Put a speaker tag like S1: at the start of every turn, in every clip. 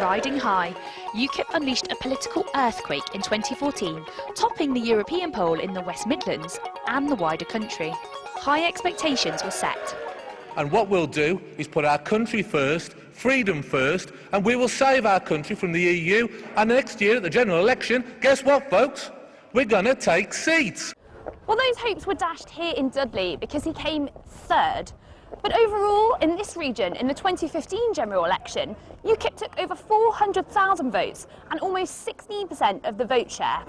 S1: riding high. UKIP unleashed a political earthquake in 2014, topping the European poll in the West Midlands and the wider country. High expectations were set.
S2: And what we'll do is put our country first, freedom first, and we will save our country from the EU. And next year at the general election, guess what, folks? We're going to take seats.
S3: Well, those hopes were dashed here in Dudley because he came third. But overall, in this region, in the 2015 general election, UKIP took over 400,000 votes and almost 16% of the vote share.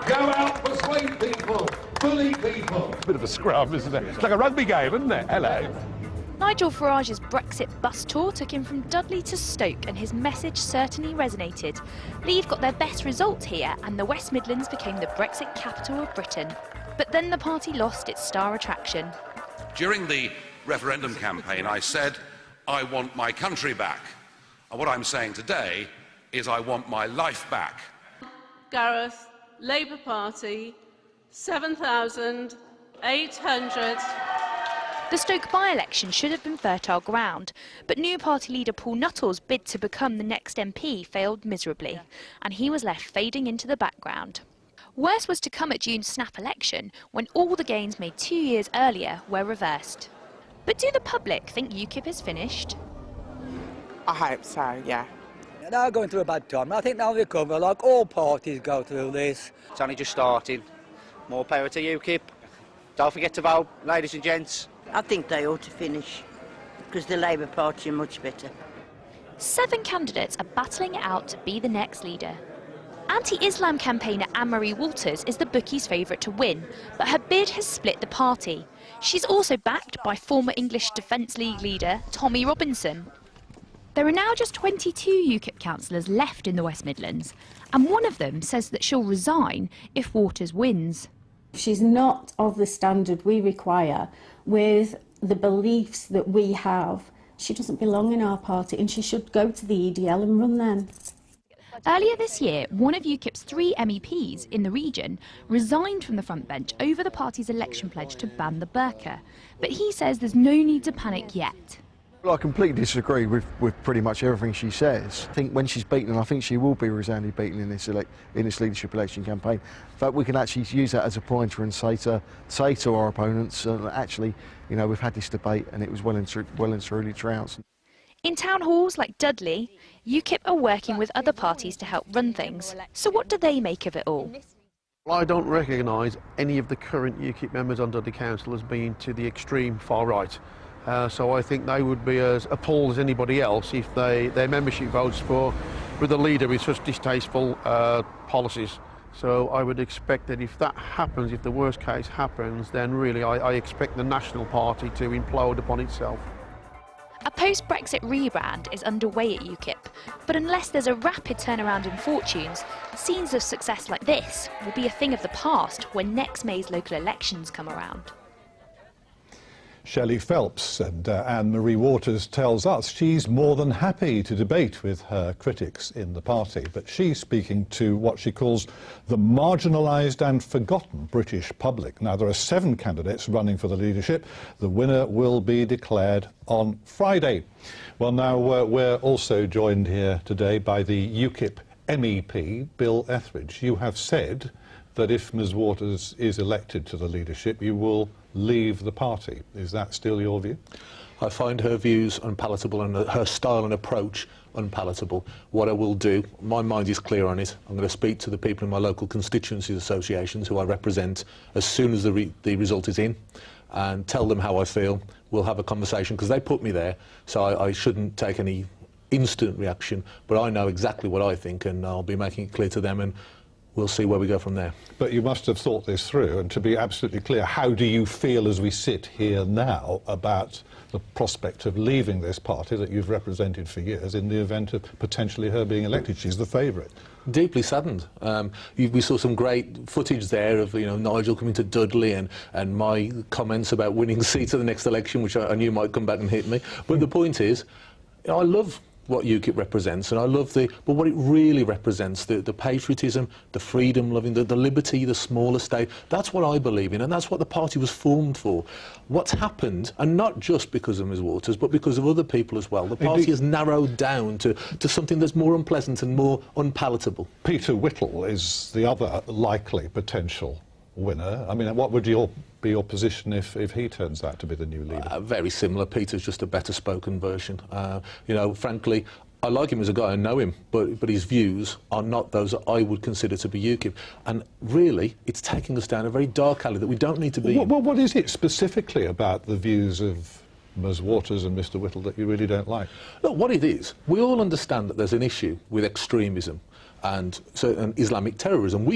S4: Go out, persuade people, bully people.
S5: Bit of a scrum, isn't it? It's like a rugby game, isn't it? Hello.
S1: Nigel Farage's Brexit bus tour took him from Dudley to Stoke, and his message certainly resonated. Leave got their best result here, and the West Midlands became the Brexit capital of Britain. But then the party lost its star attraction.
S6: During the referendum campaign, I said, I want my country back. And what I'm saying today is I want my life back.
S7: Gareth, Labour Party, 7,800.
S1: The Stoke by-election should have been fertile ground, but new party leader Paul Nuttall's bid to become the next MP failed miserably, and he was left fading into the background. Worse was to come at June's snap election, when all the gains made 2 years earlier were reversed. But do the public think UKIP is finished?
S8: I hope so, yeah.
S9: They're going through a bad time. I think they'll recover, like all parties go through this.
S10: It's only just starting. More power to UKIP. Don't forget to vote, ladies and gents.
S11: I think they ought to finish, because the Labour Party are much better.
S1: 7 candidates are battling it out to be the next leader. Anti-Islam campaigner Anne-Marie Walters is the bookies' favourite to win, but her bid has split the party. She's also backed by former English Defence League leader Tommy Robinson. There are now just 22 UKIP councillors left in the West Midlands, and one of them says that she'll resign if Walters wins.
S12: She's not of the standard we require with the beliefs that we have. She doesn't belong in our party, and she should go to the EDL and run them.
S1: Earlier this year, one of UKIP's 3 MEPs in the region resigned from the front bench over the party's election pledge to ban the burqa. But he says there's no need to panic yet.
S13: Well, I completely disagree with pretty much everything she says. I think when she's beaten, and I think she will be resoundingly beaten in this leadership election campaign, but we can actually use that as a pointer and say to our opponents, actually, you know, we've had this debate and it was well and truly trounced.
S1: In town halls like Dudley, UKIP are working with other parties to help run things. So what do they make of it all?
S14: Well, I don't recognise any of the current UKIP members on Dudley Council as being to the extreme far right. So I think they would be as appalled as anybody else if their membership votes with a leader with such distasteful policies. So I would expect that if that happens, if the worst case happens, then really I expect the National Party to implode upon itself.
S1: A post-Brexit rebrand is underway at UKIP, but unless there's a rapid turnaround in fortunes, scenes of success like this will be a thing of the past when next May's local elections come around.
S15: Shelley Phelps and Anne-Marie Waters tells us she's more than happy to debate with her critics in the party, but she's speaking to what she calls the marginalised and forgotten British public. Now, there are 7 candidates running for the leadership. The winner will be declared on Friday. Well, now we're also joined here today by the UKIP MEP, Bill Etheridge. You have said that if Ms Waters is elected to the leadership, you will leave the party. Is that still your view?
S16: I find her views unpalatable and her style and approach unpalatable. What I will do, my mind is clear on it. I'm going to speak to the people in my local constituencies associations who I represent as soon as the result is in and tell them how I feel. We'll have a conversation because they put me there, so I shouldn't take any instant reaction, but I know exactly what I think and I'll be making it clear to them, and we'll see where we go from there. But you must have thought this through, and to be absolutely clear, how do you feel as we sit here now about the prospect of leaving this party that you've represented for years in the event of potentially her being elected? She's the favourite. Deeply saddened. We saw some great footage there of Nigel coming to Dudley and my comments about winning seats at the next election, which I knew might come back and hit me. But the point is, I love what UKIP represents, and I love but what it really represents, the patriotism, the freedom-loving, the liberty, the smaller state, that's what I believe in, and that's what the party was formed for. What's happened, and not just because of Ms Waters, but because of other people as well, the party has narrowed down to something that's more unpleasant and more unpalatable.
S15: Peter Whittle is the other likely potential winner. I mean, what would be your position if he turns out to be the new leader?
S16: Very similar. Peter's just a better spoken version. You know, frankly, I like him as a guy, I know him, but his views are not those that I would consider to be UKIP. And really, it's taking us down a very dark alley that we don't need to be in.
S15: What is it specifically about the views of Ms Waters and Mr Whittle that you really don't like?
S16: Look, what it is, we all understand that there's an issue with extremism and Islamic terrorism.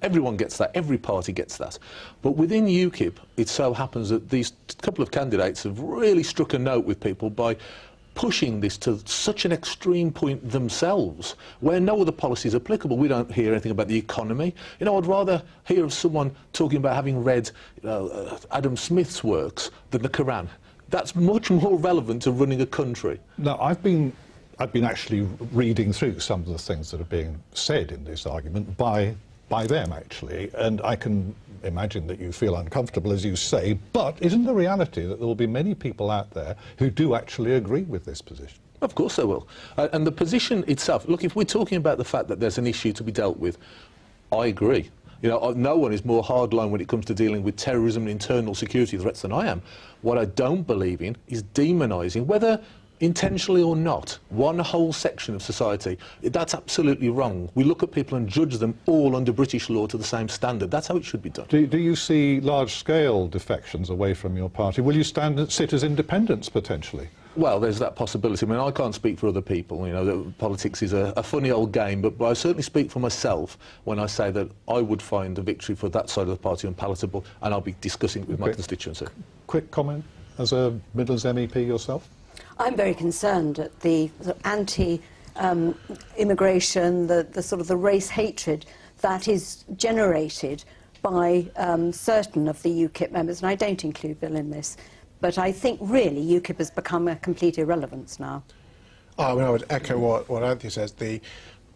S16: Everyone gets that, every party gets that. But within UKIP, it so happens that these couple of candidates have really struck a note with people by pushing this to such an extreme point themselves, where no other policy is applicable. We don't hear anything about the economy. You know, I'd rather hear of someone talking about having read Adam Smith's works than the Quran. That's much more relevant to running a country.
S15: Now, I've been actually reading through some of the things that are being said in this argument by them, actually, and I can imagine that you feel uncomfortable, as you say, but isn't the reality that there will be many people out there who do actually agree with this position?
S16: Of course they will. And the position itself, look, if we're talking about the fact that there's an issue to be dealt with, I agree. You know, no one is more hardline when it comes to dealing with terrorism and internal security threats than I am. What I don't believe in is demonising, whether intentionally or not, one whole section of society. That's absolutely wrong. We look at people and judge them all under British law to the same standard. That's how it should be done.
S15: Do you see large-scale defections away from your party? Will you sit as independents, potentially?
S16: Well, there's that possibility. I mean, I can't speak for other people. You know, politics is a funny old game, but I certainly speak for myself when I say that I would find a victory for that side of the party unpalatable, and I'll be discussing it with my constituency.
S15: Quick comment as a Midlands MEP yourself?
S17: I'm very concerned at the anti-immigration, the sort of the race hatred that is generated by certain of the UKIP members, and I don't include Bill in this, but I think really UKIP has become a complete irrelevance now.
S18: I mean, I would echo what Anthony says.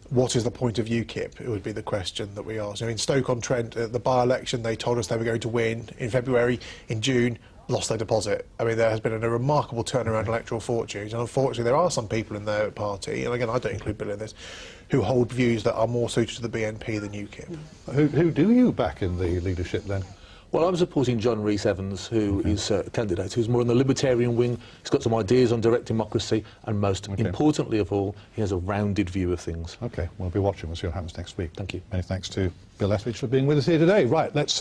S18: What is the point of UKIP? It would be the question that we ask. In Stoke-on-Trent, at the by-election, they told us they were going to win. In February, in June, lost their deposit. I mean, there has been a remarkable turnaround in electoral fortunes, and unfortunately there are some people in their party, and again, I don't include Bill in this, who hold views that are more suited to the BNP than UKIP.
S15: Who do you back in the leadership, then?
S16: Well, I'm supporting John Rhys-Evans, who is a candidate who's more on the libertarian wing. He's got some ideas on direct democracy, and most importantly of all, he has a rounded view of things.
S15: OK, we'll be watching. We'll see what happens next week.
S16: Thank you.
S15: Many thanks to Bill Etheridge for being with us here today. Right, let's...